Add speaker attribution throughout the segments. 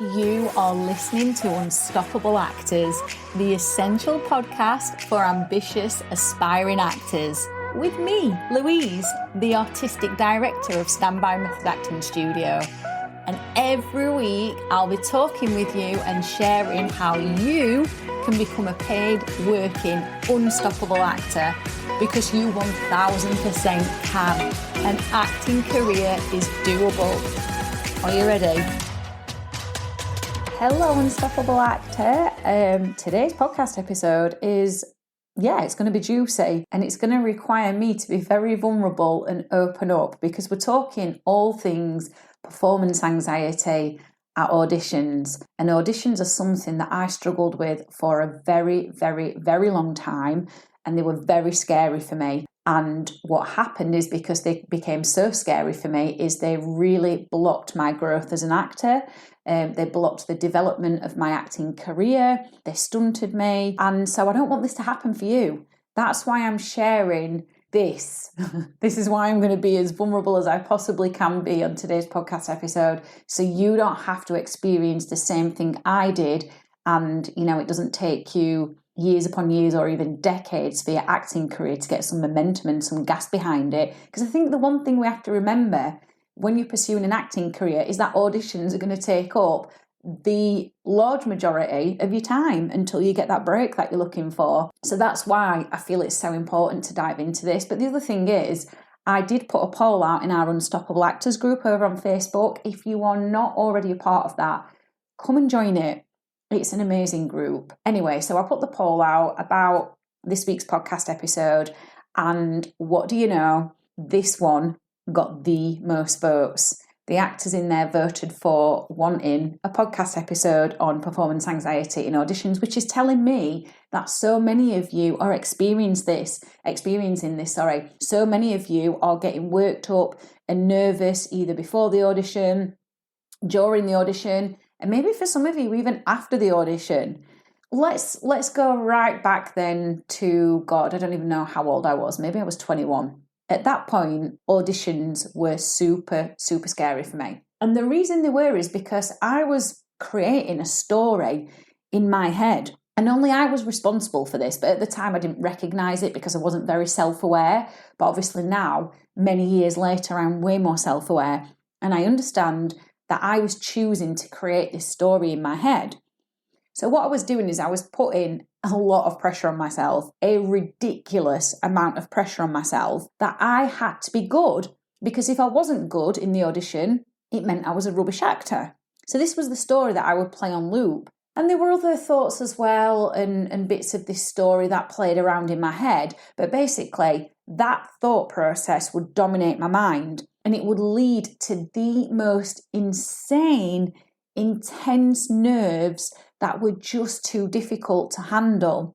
Speaker 1: You are listening to Unstoppable Actors, the essential podcast for ambitious, aspiring actors. With me, Louise, the artistic director of Standby Method Acting Studio. And every week, I'll be talking with you and sharing how you can become a paid, working, unstoppable actor, because you 1000% can. An acting career is doable. Are you ready? Hello, unstoppable actor. Today's podcast episode is, it's going to be juicy, and it's going to require me to be very vulnerable and open up, because we're talking all things performance anxiety at auditions. And auditions are something that I struggled with for a very, very, very long time, and they were very scary for me. And what happened is, because they became so scary for me, is they really blocked my growth as an actor. They blocked the development of my acting career. They stunted me. And so I don't want this to happen for you. That's why I'm sharing this. This is why I'm going to be as vulnerable as I possibly can be on today's podcast episode, so you don't have to experience the same thing I did. And, it doesn't take you years upon years or even decades for your acting career to get some momentum and some gas behind it. Because I think the one thing we have to remember when you're pursuing an acting career is that auditions are going to take up the large majority of your time until you get that break that you're looking for. So that's why I feel it's so important to dive into this. But the other thing is, I did put a poll out in our Unstoppable Actors group over on Facebook. If you are not already a part of that, come and join it. It's an amazing group. Anyway, so I put the poll out about this week's podcast episode, and what do you know? This one got the most votes. The actors in there voted for wanting a podcast episode on performance anxiety in auditions, which is telling me that so many of you are experiencing this. So many of you are getting worked up and nervous either before the audition, during the audition, and maybe for some of you even after the audition. Let's go right back then to, God, I don't even know how old I was. Maybe I was 21. At that point, auditions were super, super scary for me. And the reason they were is because I was creating a story in my head. And only I was responsible for this. But at the time, I didn't recognise it because I wasn't very self-aware. But obviously now, many years later, I'm way more self-aware. And I understand that I was choosing to create this story in my head. So what I was doing is I was putting a lot of pressure on myself, a ridiculous amount of pressure on myself, that I had to be good, because if I wasn't good in the audition, it meant I was a rubbish actor. So this was the story that I would play on loop. And there were other thoughts as well, and bits of this story that played around in my head. But basically, that thought process would dominate my mind, and it would lead to the most insane, intense nerves that were just too difficult to handle.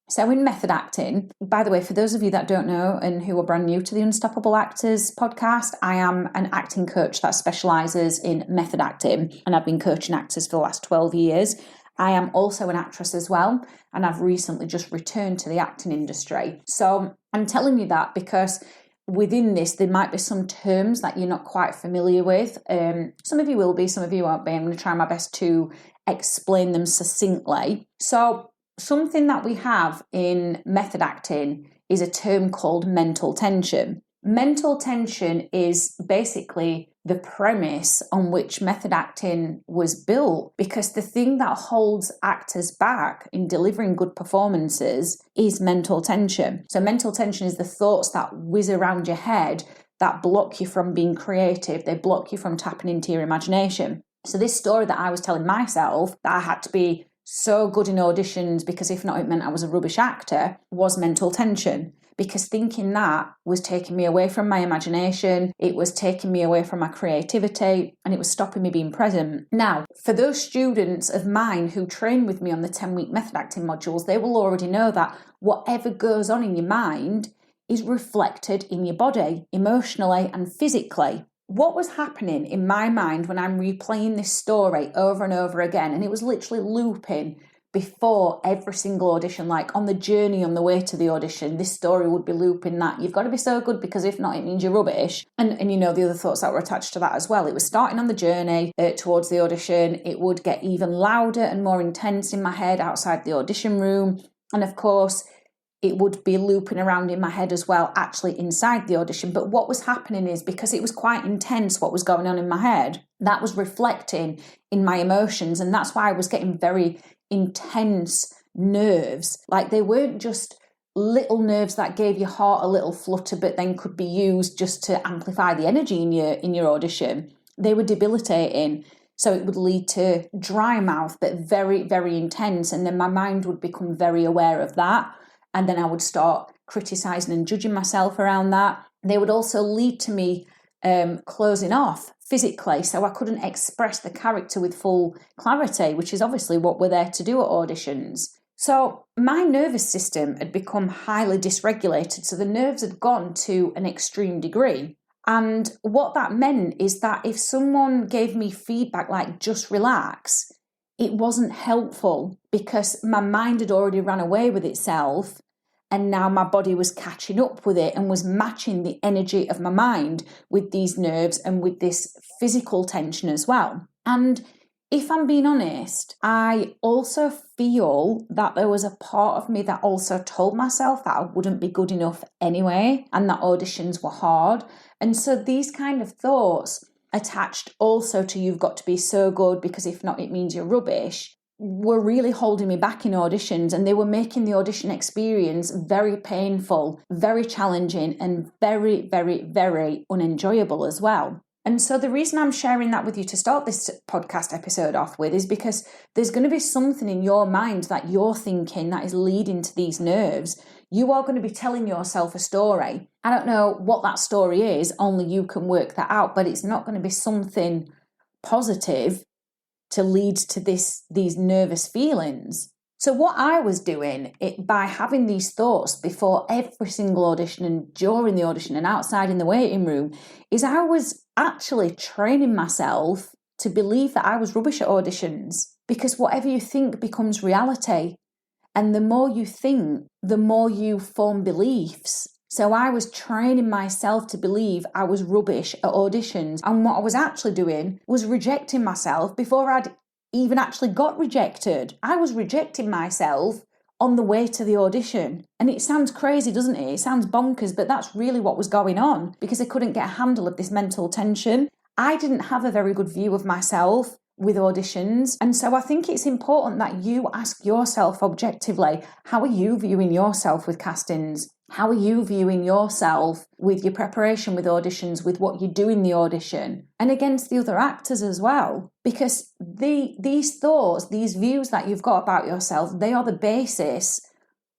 Speaker 1: So in method acting, by the way, for those of you that don't know and who are brand new to the Unstoppable Actors podcast, I am an acting coach that specialises in method acting, and I've been coaching actors for the last 12 years. I am also an actress as well, and I've recently just returned to the acting industry. So I'm telling you that because within this, there might be some terms that you're not quite familiar with. Some of you will be, some of you won't be. I'm going to try my best to explain them succinctly. So something that we have in method acting is a term called mental tension. Mental tension is basically the premise on which method acting was built, because the thing that holds actors back in delivering good performances is mental tension. So mental tension is the thoughts that whiz around your head that block you from being creative. They block you from tapping into your imagination. So this story that I was telling myself, that I had to be so good in auditions because if not, it meant I was a rubbish actor, was mental tension. Because thinking that was taking me away from my imagination, it was taking me away from my creativity, and it was stopping me being present. Now, for those students of mine who train with me on the 10-week method acting modules, they will already know that whatever goes on in your mind is reflected in your body, emotionally and physically. What was happening in my mind when I'm replaying this story over and over again, and it was literally looping before every single audition, like on the journey on the way to the audition, this story would be looping that you've got to be so good because if not, it means you're rubbish. And you know, the other thoughts that were attached to that as well. It was starting on the journey towards the audition. It would get even louder and more intense in my head outside the audition room. And of course, it would be looping around in my head as well, actually inside the audition. But what was happening is, because it was quite intense what was going on in my head, that was reflecting in my emotions. And that's why I was getting very intense nerves. Like, they weren't just little nerves that gave your heart a little flutter but then could be used just to amplify the energy in your audition. They were debilitating. So it would lead to dry mouth, but very, very intense. And then my mind would become very aware of that. And then I would start criticising and judging myself around that. They would also lead to me closing off physically, so I couldn't express the character with full clarity, which is obviously what we're there to do at auditions. So my nervous system had become highly dysregulated, so the nerves had gone to an extreme degree. And what that meant is that if someone gave me feedback like, just relax, it wasn't helpful because my mind had already run away with itself. And now my body was catching up with it and was matching the energy of my mind with these nerves and with this physical tension as well. And if I'm being honest, I also feel that there was a part of me that also told myself that I wouldn't be good enough anyway and that auditions were hard. And so these kind of thoughts attached also to you've got to be so good because if not, it means you're rubbish, were really holding me back in auditions, and they were making the audition experience very painful, very challenging, and very, very, very unenjoyable as well. And so the reason I'm sharing that with you to start this podcast episode off with is because there's going to be something in your mind that you're thinking that is leading to these nerves. You are going to be telling yourself a story. I don't know what that story is, only you can work that out, but it's not going to be something positive to lead to these nervous feelings. So what I was doing by having these thoughts before every single audition and during the audition and outside in the waiting room is I was actually training myself to believe that I was rubbish at auditions, because whatever you think becomes reality. And the more you think, the more you form beliefs. So I was training myself to believe I was rubbish at auditions. And what I was actually doing was rejecting myself before I'd even actually got rejected. I was rejecting myself on the way to the audition. And it sounds crazy, doesn't it? It sounds bonkers, but that's really what was going on because I couldn't get a handle of this mental tension. I didn't have a very good view of myself with auditions. And so I think it's important that you ask yourself objectively, how are you viewing yourself with castings? How are you viewing yourself with your preparation with auditions, with what you do in the audition, and against the other actors as well? Because these thoughts, these views that you've got about yourself, they are the basis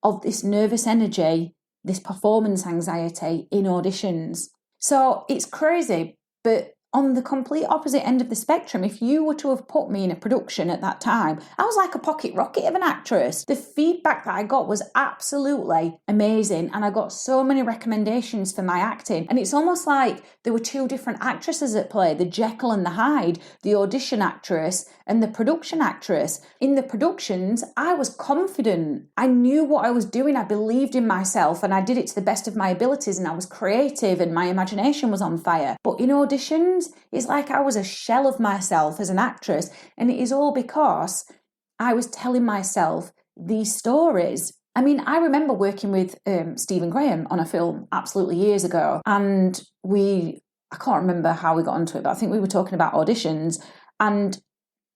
Speaker 1: of this nervous energy, this performance anxiety in auditions. So it's crazy, but on the complete opposite end of the spectrum, if you were to have put me in a production at that time, I was like a pocket rocket of an actress. The feedback that I got was absolutely amazing, and I got so many recommendations for my acting. And it's almost like there were two different actresses at play, the Jekyll and the Hyde, the audition actress and the production actress. In the productions, I was confident. I knew what I was doing. I believed in myself and I did it to the best of my abilities, and I was creative and my imagination was on fire. But in auditions, it's like I was a shell of myself as an actress, and it is all because I was telling myself these stories. I mean, I remember working with Stephen Graham on a film absolutely years ago, and I can't remember how we got onto it, but I think we were talking about auditions, and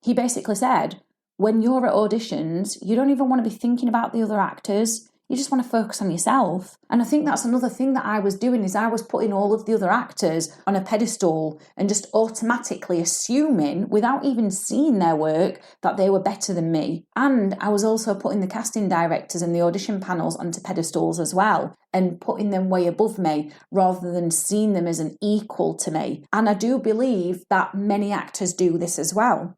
Speaker 1: he basically said, when you're at auditions, you don't even want to be thinking about the other actors. You just want to focus on yourself. And I think that's another thing that I was doing, is I was putting all of the other actors on a pedestal and just automatically assuming, without even seeing their work, that they were better than me. And I was also putting the casting directors and the audition panels onto pedestals as well, and putting them way above me rather than seeing them as an equal to me. And I do believe that many actors do this as well.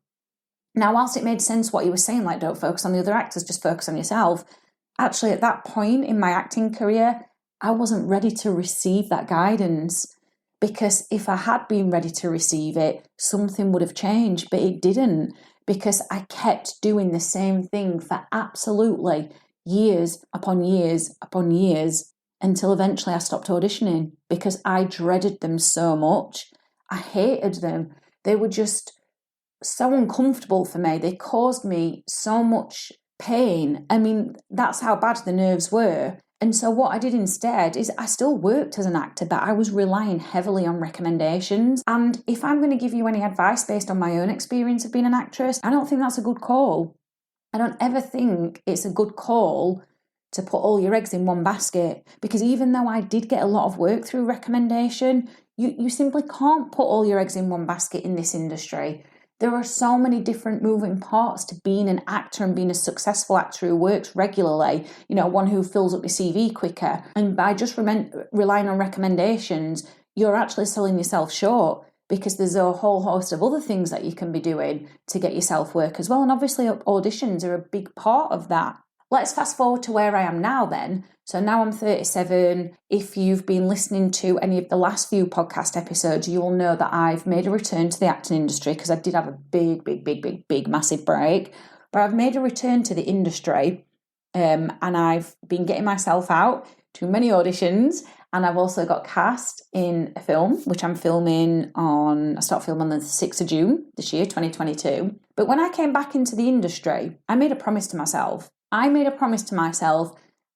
Speaker 1: Now, whilst it made sense what he was saying, like don't focus on the other actors, just focus on yourself, actually, at that point in my acting career, I wasn't ready to receive that guidance, because if I had been ready to receive it, something would have changed, but it didn't, because I kept doing the same thing for absolutely years upon years upon years until eventually I stopped auditioning because I dreaded them so much. I hated them. They were just so uncomfortable for me. They caused me so much pain. I mean, that's how bad the nerves were. And so what I did instead is I still worked as an actor, but I was relying heavily on recommendations. And if I'm going to give you any advice based on my own experience of being an actress, I don't think that's a good call. I don't ever think it's a good call to put all your eggs in one basket, because even though I did get a lot of work through recommendation, you simply can't put all your eggs in one basket in this industry. There are so many different moving parts to being an actor and being a successful actor who works regularly, one who fills up your CV quicker. And by just relying on recommendations, you're actually selling yourself short, because there's a whole host of other things that you can be doing to get yourself work as well. And obviously auditions are a big part of that. Let's fast forward to where I am now then. So now I'm 37. If you've been listening to any of the last few podcast episodes, you will know that I've made a return to the acting industry, because I did have a big, massive break. But I've made a return to the industry, and I've been getting myself out to many auditions. And I've also got cast in a film, which I start filming on the 6th of June this year, 2022. But when I came back into the industry, I made a promise to myself.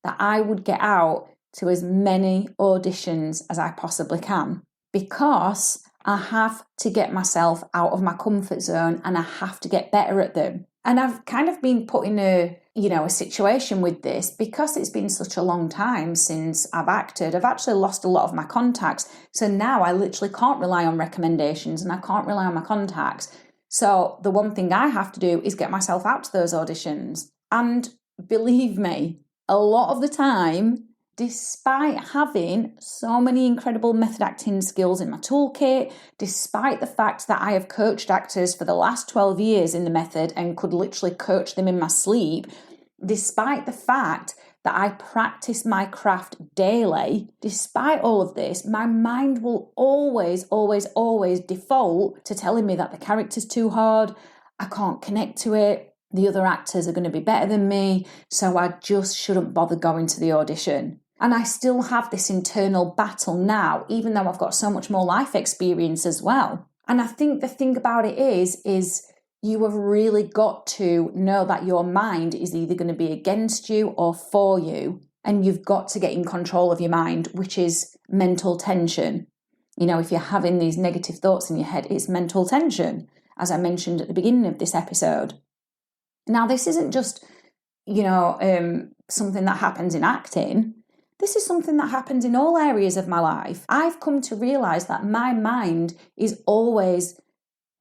Speaker 1: That I would get out to as many auditions as I possibly can, because I have to get myself out of my comfort zone and I have to get better at them. And I've kind of been put in a situation with this, because it's been such a long time since I've acted. I've actually lost a lot of my contacts. So now I literally can't rely on recommendations and I can't rely on my contacts. So the one thing I have to do is get myself out to those auditions. And believe me, a lot of the time, despite having so many incredible method acting skills in my toolkit, despite the fact that I have coached actors for the last 12 years in the method and could literally coach them in my sleep, despite the fact that I practice my craft daily, despite all of this, my mind will always default to telling me that the character's too hard, I can't connect to it, the other actors are going to be better than me, so I just shouldn't bother going to the audition. And I still have this internal battle now, even though I've got so much more life experience as well. And I think the thing about it is you have really got to know that your mind is either going to be against you or for you. And you've got to get in control of your mind, which is mental tension. If you're having these negative thoughts in your head, it's mental tension, as I mentioned at the beginning of this episode. Now, this isn't just, something that happens in acting. This is something that happens in all areas of my life. I've come to realise that my mind is always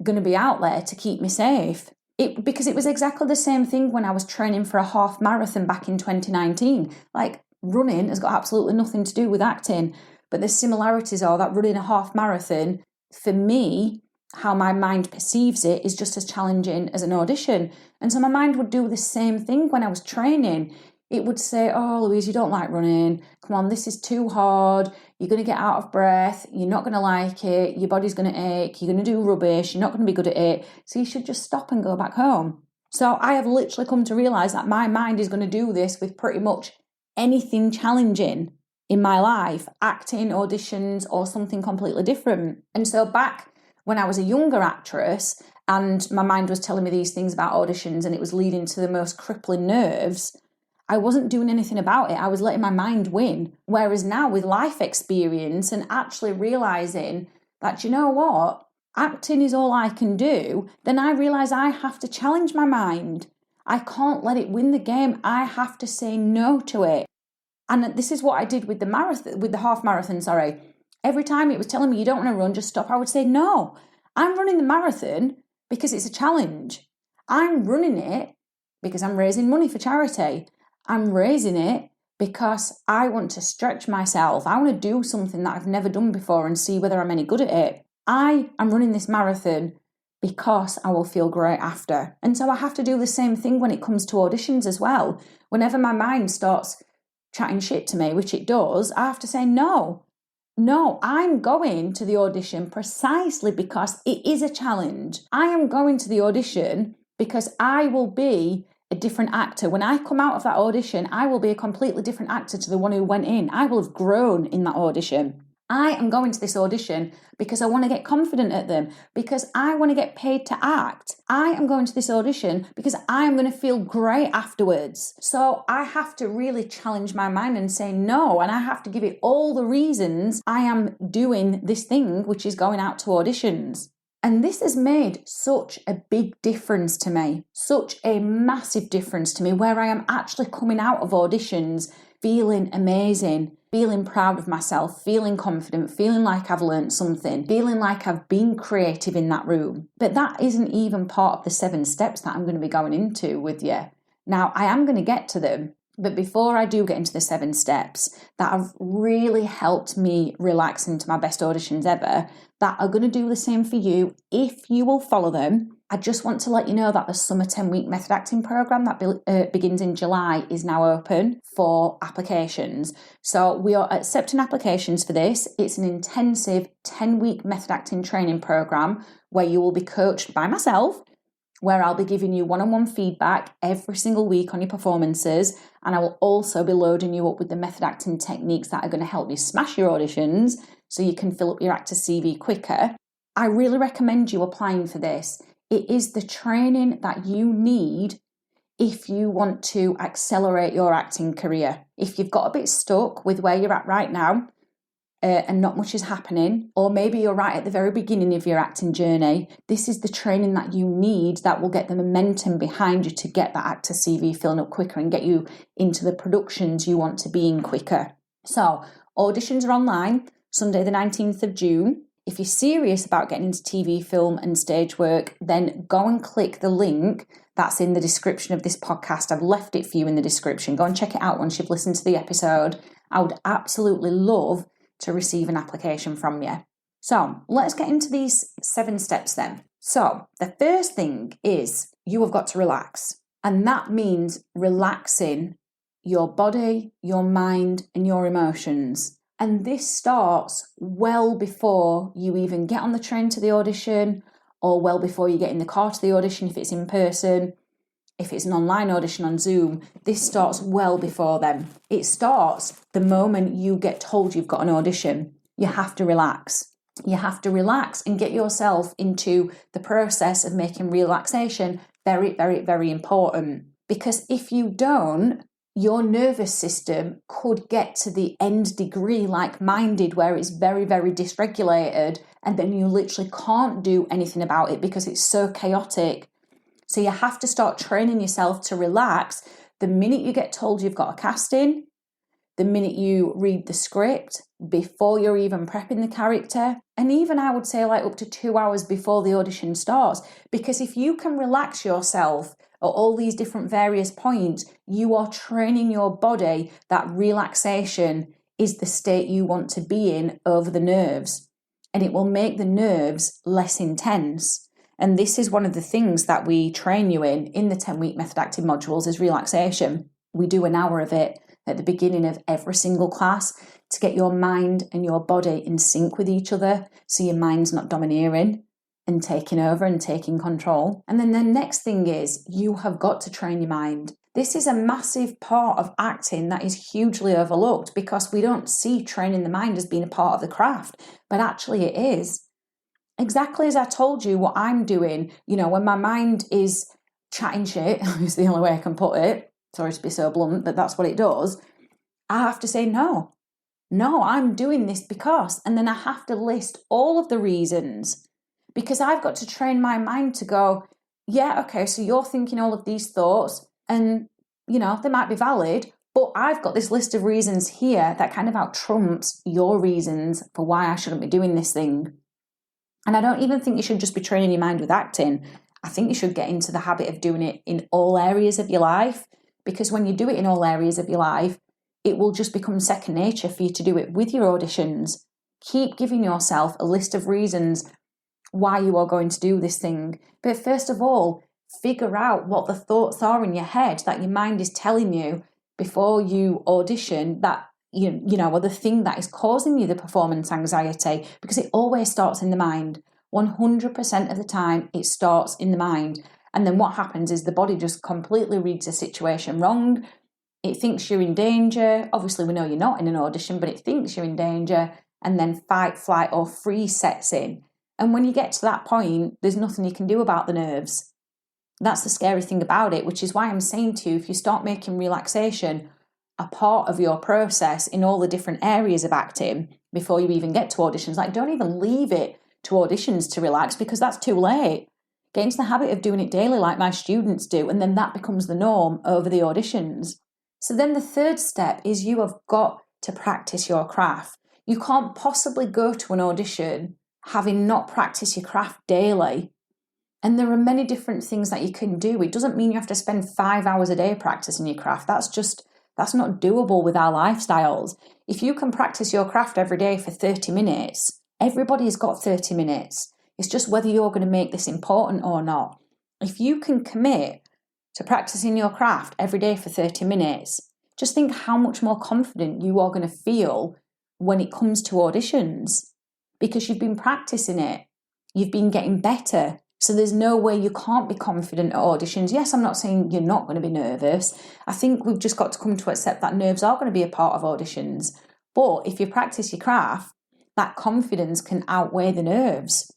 Speaker 1: going to be out there to keep me safe. Because it was exactly the same thing when I was training for a half marathon back in 2019. Like, running has got absolutely nothing to do with acting. But the similarities are that running a half marathon, for me, how my mind perceives it is just as challenging as an audition. And so my mind would do the same thing when I was training. It would say, oh, Louise, you don't like running. Come on, this is too hard. You're going to get out of breath. You're not going to like it. Your body's going to ache. You're going to do rubbish. You're not going to be good at it. So you should just stop and go back home. So I have literally come to realise that my mind is going to do this with pretty much anything challenging in my life, acting, auditions, or something completely different. And so back when I was a younger actress and my mind was telling me these things about auditions and it was leading to the most crippling nerves, I wasn't doing anything about it. I was letting my mind win. Whereas now with life experience and actually realising that, you know what, acting is all I can do, then I realise I have to challenge my mind. I can't let it win the game. I have to say no to it. And this is what I did with the half marathon. Every time it was telling me you don't want to run, just stop, I would say, no, I'm running the marathon because it's a challenge. I'm running it because I'm raising money for charity. I'm raising it because I want to stretch myself. I want to do something that I've never done before and see whether I'm any good at it. I am running this marathon because I will feel great after. And so I have to do the same thing when it comes to auditions as well. Whenever my mind starts chatting shit to me, which it does, I have to say no. No, I'm going to the audition precisely because it is a challenge. I am going to the audition because I will be a different actor. When I come out of that audition, I will be a completely different actor to the one who went in. I will have grown in that audition. I am going to this audition because I want to get confident at them, because I want to get paid to act. I am going to this audition because I am going to feel great afterwards. So I have to really challenge my mind and say no, and I have to give it all the reasons I am doing this thing, which is going out to auditions. And this has made such a big difference to me, such a massive difference to me, where I am actually coming out of auditions feeling amazing, feeling proud of myself, feeling confident, feeling like I've learned something, feeling like I've been creative in that room. But that isn't even part of the 7 steps that I'm going to be going into with you. Now, I am going to get to them, but before I do get into the 7 steps that have really helped me relax into my best auditions ever, that are going to do the same for you if you will follow them, I just want to let you know that the Summer 10-Week Method Acting Programme that begins in July is now open for applications. So we are accepting applications for this. It's an intensive 10-week method acting training programme where you will be coached by myself, where I'll be giving you one-on-one feedback every single week on your performances, and I will also be loading you up with the method acting techniques that are going to help you smash your auditions so you can fill up your actor CV quicker. I really recommend you applying for this. It is the training that you need if you want to accelerate your acting career. If you've got a bit stuck with where you're at right now, and not much is happening, or maybe you're right at the very beginning of your acting journey, this is the training that you need that will get the momentum behind you to get that actor CV filling up quicker and get you into the productions you want to be in quicker. So, auditions are online, Sunday the 19th of June. If you're serious about getting into TV, film and stage work, then go and click the link that's in the description of this podcast. I've left it for you in the description. Go and check it out once you've listened to the episode. I would absolutely love to receive an application from you. So let's get into these 7 steps then. So the first thing is you have got to relax. And that means relaxing your body, your mind, and your emotions. And this starts well before you even get on the train to the audition, or well before you get in the car to the audition if it's in person. If it's an online audition on Zoom, this starts well before then. It starts the moment you get told you've got an audition. You have to relax. You have to relax and get yourself into the process of making relaxation very, very, very important. Because if you don't, your nervous system could get to the end degree like mine did, where it's very, very dysregulated, and then you literally can't do anything about it because it's so chaotic. So you have to start training yourself to relax the minute you get told you've got a casting, the minute you read the script, before you're even prepping the character, and even I would say like up to 2 hours before the audition starts. Because if you can relax yourself at all these different various points, you are training your body that relaxation is the state you want to be in over the nerves, and it will make the nerves less intense. And this is one of the things that we train you in the 10-week method acting modules is relaxation. We do an hour of it at the beginning of every single class to get your mind and your body in sync with each other, so your mind's not domineering and taking over and taking control. And then the next thing is you have got to train your mind. This is a massive part of acting that is hugely overlooked because we don't see training the mind as being a part of the craft, but actually it is. Exactly as I told you what I'm doing, when my mind is chatting shit, is the only way I can put it. Sorry to be so blunt, but that's what it does. I have to say no, I'm doing this because, and then I have to list all of the reasons, because I've got to train my mind to go, yeah, okay, so you're thinking all of these thoughts and, they might be valid, but I've got this list of reasons here that kind of out trumps your reasons for why I shouldn't be doing this thing. And I don't even think you should just be training your mind with acting. I think you should get into the habit of doing it in all areas of your life, because when you do it in all areas of your life, it will just become second nature for you to do it with your auditions. Keep giving yourself a list of reasons why you are going to do this thing. But first of all, figure out what the thoughts are in your head that your mind is telling you before you audition that or the thing that is causing you the performance anxiety, because it always starts in the mind. 100% of the time, it starts in the mind. And then what happens is the body just completely reads the situation wrong. It thinks you're in danger. Obviously, we know you're not in an audition, but it thinks you're in danger. And then fight, flight, or freeze sets in. And when you get to that point, there's nothing you can do about the nerves. That's the scary thing about it, which is why I'm saying to you, if you start making relaxation a part of your process in all the different areas of acting before you even get to auditions, like don't even leave it to auditions to relax, because that's too late. Get into the habit of doing it daily like my students do, and then that becomes the norm over the auditions. So then the third step is you have got to practice your craft. You can't possibly go to an audition having not practiced your craft daily. And there are many different things that you can do. It doesn't mean you have to spend 5 hours a day practicing your craft. That's not doable with our lifestyles. If you can practice your craft every day for 30 minutes, everybody's got 30 minutes. It's just whether you're going to make this important or not. If you can commit to practicing your craft every day for 30 minutes, just think how much more confident you are going to feel when it comes to auditions, because you've been practicing it. You've been getting better. So there's no way you can't be confident at auditions. Yes, I'm not saying you're not going to be nervous. I think we've just got to come to accept that nerves are going to be a part of auditions. But if you practice your craft, that confidence can outweigh the nerves.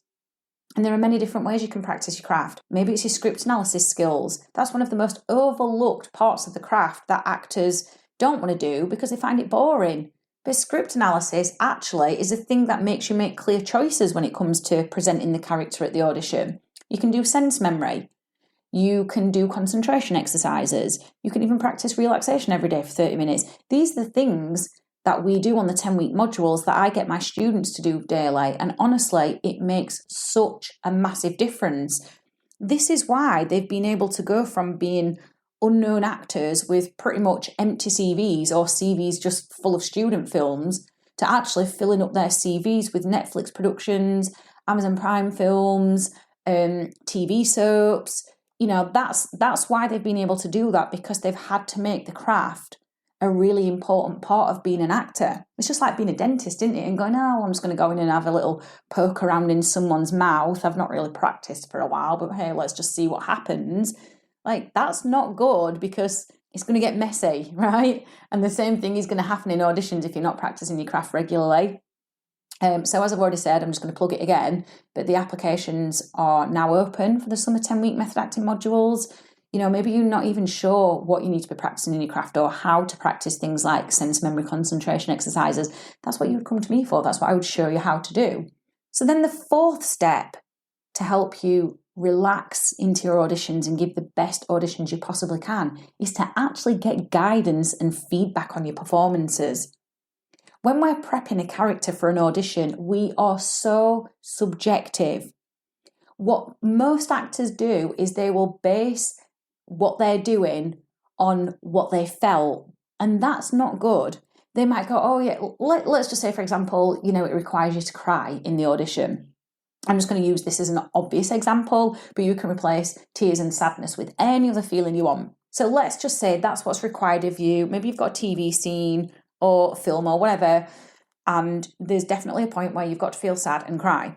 Speaker 1: And there are many different ways you can practice your craft. Maybe it's your script analysis skills. That's one of the most overlooked parts of the craft that actors don't want to do because they find it boring. But script analysis actually is a thing that makes you make clear choices when it comes to presenting the character at the audition. You can do sense memory. You can do concentration exercises. You can even practice relaxation every day for 30 minutes. These are the things that we do on the 10-week modules that I get my students to do daily. And honestly, it makes such a massive difference. This is why they've been able to go from being unknown actors with pretty much empty CVs or CVs just full of student films to actually filling up their CVs with Netflix productions, Amazon Prime films, TV soaps. That's why they've been able to do that, because they've had to make the craft a really important part of being an actor. It's just like being a dentist, isn't it? And going, oh, I'm just going to go in and have a little poke around in someone's mouth. I've not really practiced for a while, but hey, let's just see what happens. Like, that's not good, because it's going to get messy, right? And the same thing is going to happen in auditions if you're not practicing your craft regularly. So as I've already said, I'm just going to plug it again, but the applications are now open for the summer 10-week method acting modules. Maybe you're not even sure what you need to be practicing in your craft or how to practice things like sense memory concentration exercises. That's what you would come to me for. That's what I would show you how to do. So then the fourth step to help you relax into your auditions and give the best auditions you possibly can is to actually get guidance and feedback on your performances. When we're prepping a character for an audition, we are so subjective. What most actors do is they will base what they're doing on what they felt, and that's not good. They might go, oh yeah, let's just say, for example, it requires you to cry in the audition. I'm just going to use this as an obvious example, but you can replace tears and sadness with any other feeling you want. So let's just say that's what's required of you. Maybe you've got a TV scene or film or whatever, and there's definitely a point where you've got to feel sad and cry.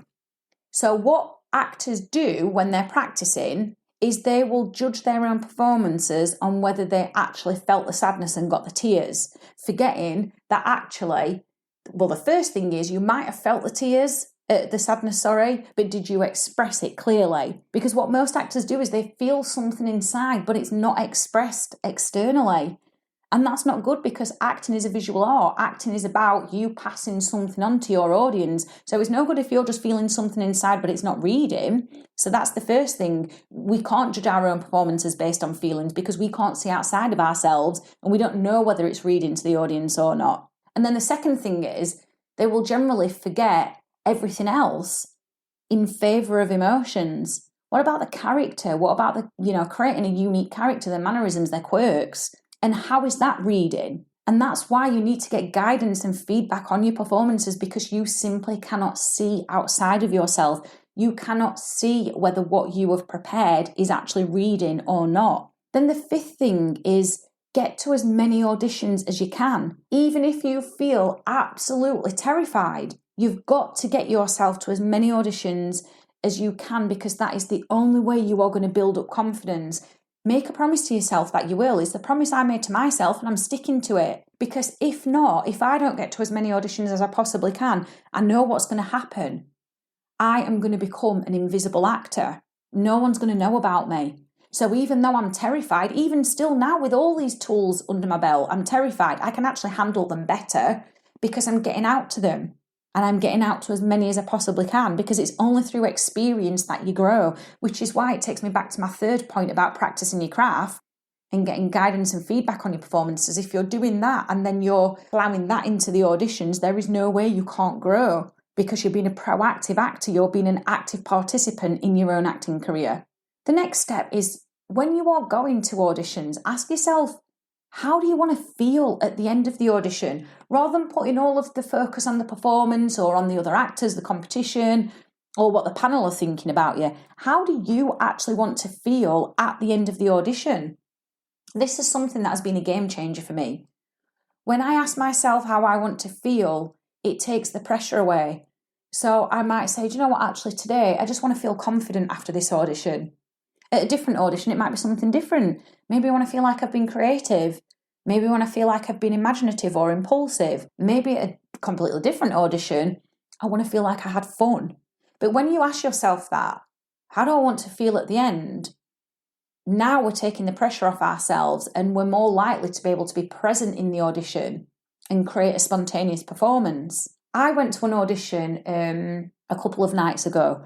Speaker 1: So what actors do when they're practicing is they will judge their own performances on whether they actually felt the sadness and got the tears, forgetting that actually, well, the first thing is you might have felt the tears, the sadness, but did you express it clearly? Because what most actors do is they feel something inside, but it's not expressed externally. And that's not good, because acting is a visual art. Acting is about you passing something on to your audience. So it's no good if you're just feeling something inside, but it's not reading. So that's the first thing. We can't judge our own performances based on feelings, because we can't see outside of ourselves and we don't know whether it's reading to the audience or not. And then the second thing is they will generally forget everything else in favour of emotions. What about the character? What about creating a unique character, their mannerisms, their quirks? And how is that reading? And that's why you need to get guidance and feedback on your performances, because you simply cannot see outside of yourself. You cannot see whether what you have prepared is actually reading or not. Then the fifth thing is Get to as many auditions as you can. Even if you feel absolutely terrified, you've got to get yourself to as many auditions as you can, because that is the only way you are going to build up confidence. Make a promise to yourself that you will. It's the promise I made to myself, and I'm sticking to it. Because if not, if I don't get to as many auditions as I possibly can, I know what's going to happen. I am going to become an invisible actor. No one's going to know about me. So even though I'm terrified, even still now with all these tools under my belt, I'm terrified. I can actually handle them better because I'm getting out to them. And I'm getting out to as many as I possibly can, because it's only through experience that you grow, which is why it takes me back to my third point about practicing your craft and getting guidance and feedback on your performances. If you're doing that and then you're allowing that into the auditions, there is no way you can't grow, because you're being a proactive actor. You're being an active participant in your own acting career. The next step is, when you are going to auditions, ask yourself, how do you want to feel at the end of the audition? Rather than putting all of the focus on the performance or on the other actors, the competition, or what the panel are thinking about you, how do you actually want to feel at the end of the audition? This is something that has been a game changer for me. When I ask myself how I want to feel, it takes the pressure away. So I might say, do you know what, actually today, I just want to feel confident after this audition. At a different audition, it might be something different. Maybe I want to feel like I've been creative. Maybe I want to feel like I've been imaginative or impulsive. Maybe at a completely different audition, I want to feel like I had fun. But when you ask yourself that, how do I want to feel at the end? Now we're taking the pressure off ourselves, and we're more likely to be able to be present in the audition and create a spontaneous performance. I went to an audition a couple of nights ago.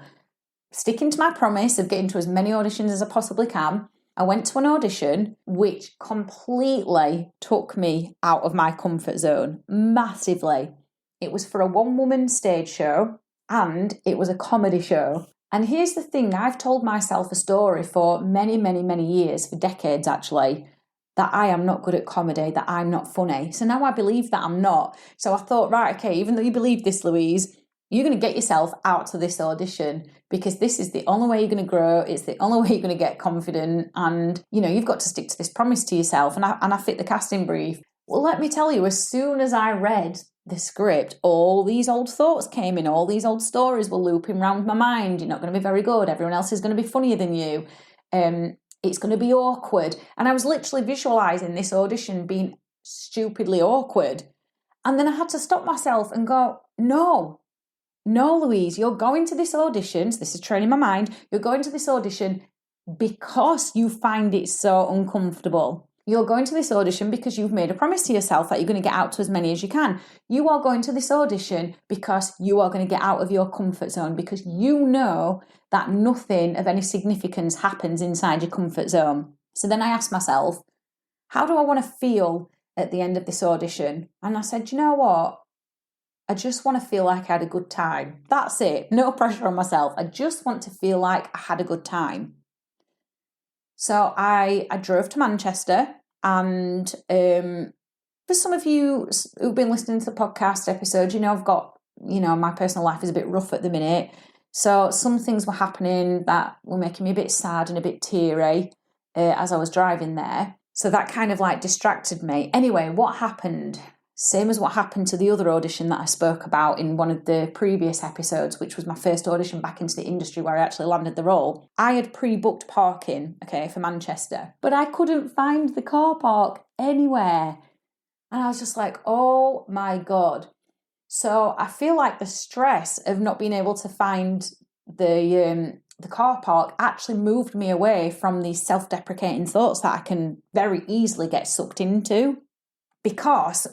Speaker 1: Sticking to my promise of getting to as many auditions as I possibly can, I went to an audition which completely took me out of my comfort zone, massively. It was for a one-woman stage show, and it was a comedy show. And here's the thing, I've told myself a story for many, many, many years, for decades actually, that I am not good at comedy, that I'm not funny. So now I believe that I'm not. So I thought, right, okay, even though you believe this, Louise, you're going to get yourself out to this audition, because this is the only way you're going to grow. It's the only way you're going to get confident. And, you know, you've got to stick to this promise to yourself. And I fit the casting brief. Well, let me tell you, as soon as I read the script, all these old thoughts came in. All these old stories were looping around my mind. You're not going to be very good. Everyone else is going to be funnier than you. It's going to be awkward. And I was literally visualising this audition being stupidly awkward. And then I had to stop myself and go, no, Louise, you're going to this audition. So this is training my mind. You're going to this audition because you find it so uncomfortable. You're going to this audition because you've made a promise to yourself that you're going to get out to as many as you can. You are going to this audition because you are going to get out of your comfort zone, because you know that nothing of any significance happens inside your comfort zone. So then I asked myself, how do I want to feel at the end of this audition? And I said, you know what? I just want to feel like I had a good time. That's it. No pressure on myself. I just want to feel like I had a good time. So I drove to Manchester, and for some of you who've been listening to the podcast episode, you know, I've got, you know, my personal life is a bit rough at the minute. So some things were happening that were making me a bit sad and a bit teary as I was driving there. So that kind of like distracted me. Anyway, what happened? Same as what happened to the other audition that I spoke about in one of the previous episodes, which was my first audition back into the industry where I actually landed the role. I had pre-booked parking, for Manchester, but I couldn't find the car park anywhere. And I was just like, oh my God. So I feel like the stress of not being able to find the car park actually moved me away from these self-deprecating thoughts that I can very easily get sucked into. Because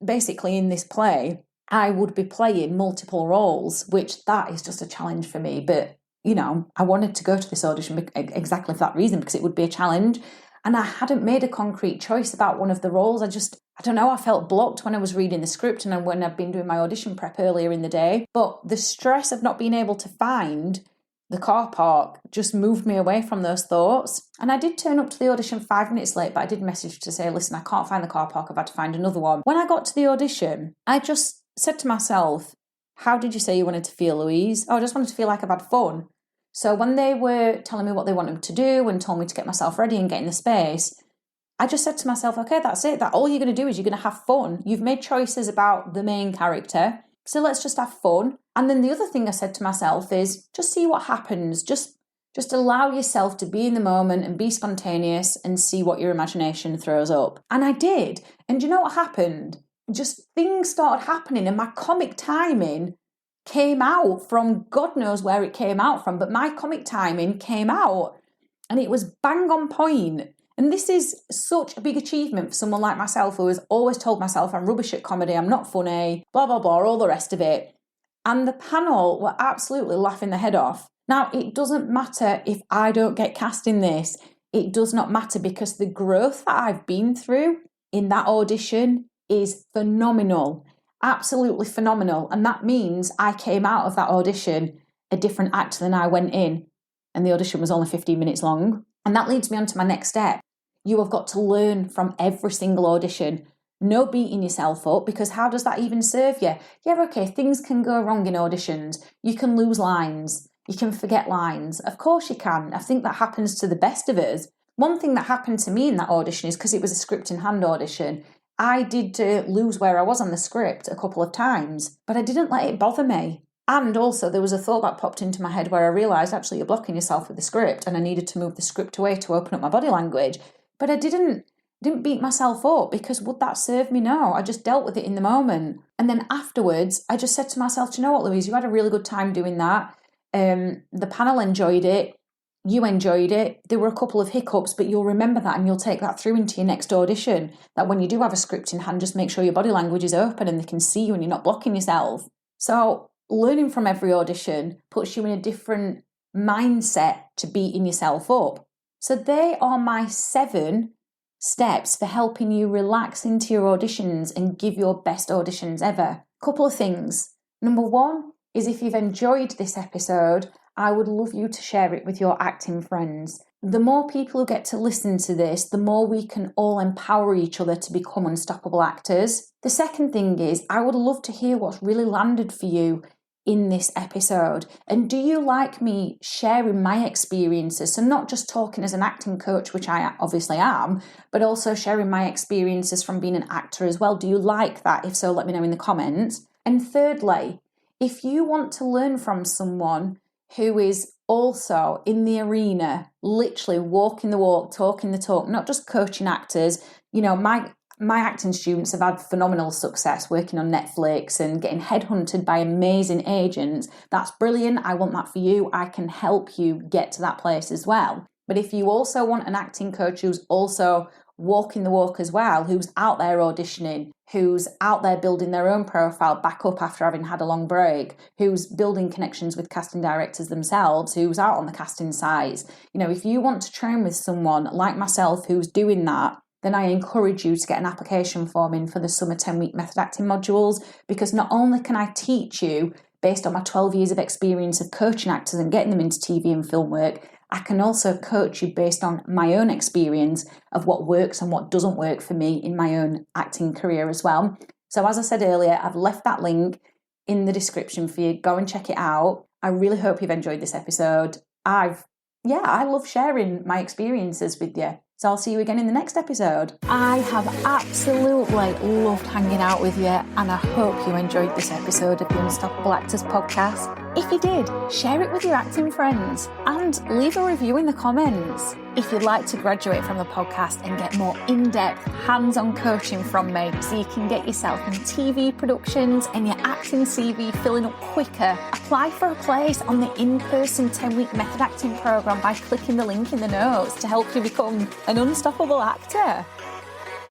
Speaker 1: basically in this play, I would be playing multiple roles, which that is just a challenge for me. But, you know, I wanted to go to this audition exactly for that reason, because it would be a challenge. And I hadn't made a concrete choice about one of the roles. I don't know, I felt blocked when I was reading the script and when I'd been doing my audition prep earlier in the day. But the stress of not being able to find the car park just moved me away from those thoughts. And I did turn up to the audition 5 minutes late, but I did message to say, listen, I can't find the car park. I've had to find another one. When I got to the audition, I just said to myself, how did you say you wanted to feel, Louise? Oh, I just wanted to feel like I've had fun. So when they were telling me what they wanted to do and told me to get myself ready and get in the space, I just said to myself, okay, that's it. That all you're going to do is you're going to have fun. You've made choices about the main character, so let's just have fun. And then the other thing I said to myself is just see what happens. Just allow yourself to be in the moment and be spontaneous and see what your imagination throws up. And I did. And do you know what happened? Just things started happening, and my comic timing came out from God knows where it came out from, but my comic timing came out and it was bang on point. And this is such a big achievement for someone like myself who has always told myself I'm rubbish at comedy, I'm not funny, blah, blah, blah, all the rest of it. And the panel were absolutely laughing their head off. Now, it doesn't matter if I don't get cast in this. It does not matter, because the growth that I've been through in that audition is phenomenal, absolutely phenomenal. And that means I came out of that audition a different actor than I went in. And the audition was only 15 minutes long. And that leads me on to my next step. You have got to learn from every single audition. No beating yourself up, because how does that even serve you? Yeah, okay, things can go wrong in auditions. You can lose lines. You can forget lines. Of course you can. I think that happens to the best of us. One thing that happened to me in that audition is because it was a script in hand audition, I did lose where I was on the script a couple of times, but I didn't let it bother me. And also there was a thought that popped into my head where I realised actually you're blocking yourself with the script, and I needed to move the script away to open up my body language. But I didn't beat myself up, because would that serve me? No, I just dealt with it in the moment. And then afterwards, I just said to myself, do you know what, Louise, you had a really good time doing that. The panel enjoyed it. You enjoyed it. There were a couple of hiccups, but you'll remember that and you'll take that through into your next audition. That when you do have a script in hand, just make sure your body language is open and they can see you and you're not blocking yourself. So learning from every audition puts you in a different mindset to beating yourself up. So they are my 7 steps for helping you relax into your auditions and give your best auditions ever. Couple of things. Number 1 is, if you've enjoyed this episode, I would love you to share it with your acting friends. The more people who get to listen to this, the more we can all empower each other to become unstoppable actors. The second thing is, I would love to hear what's really landed for you in this episode. And do you like me sharing my experiences? So not just talking as an acting coach, which I obviously am, but also sharing my experiences from being an actor as well. Do you like that? If so, let me know in the comments. And thirdly, if you want to learn from someone who is also in the arena, literally walking the walk, talking the talk, not just coaching actors. You know, my acting students have had phenomenal success working on Netflix and getting headhunted by amazing agents. That's brilliant. I want that for you. I can help you get to that place as well. But if you also want an acting coach who's also walking the walk as well, who's out there auditioning, who's out there building their own profile back up after having had a long break, who's building connections with casting directors themselves, who's out on the casting sites. You know, if you want to train with someone like myself who's doing that, then I encourage you to get an application form in for the summer 10-week method acting modules, because not only can I teach you based on my 12 years of experience of coaching actors and getting them into TV and film work, I can also coach you based on my own experience of what works and what doesn't work for me in my own acting career as well. So as I said earlier, I've left that link in the description for you. Go and check it out. I really hope you've enjoyed this episode. I love sharing my experiences with you. So I'll see you again in the next episode. I have absolutely loved hanging out with you, and I hope you enjoyed this episode of the Unstoppable Actors podcast. If you did, share it with your acting friends and leave a review in the comments. If you'd like to graduate from the podcast and get more in-depth, hands-on coaching from me so you can get yourself in TV productions and your acting CV filling up quicker, apply for a place on the in-person 10-week method acting program by clicking the link in the notes to help you become an unstoppable actor.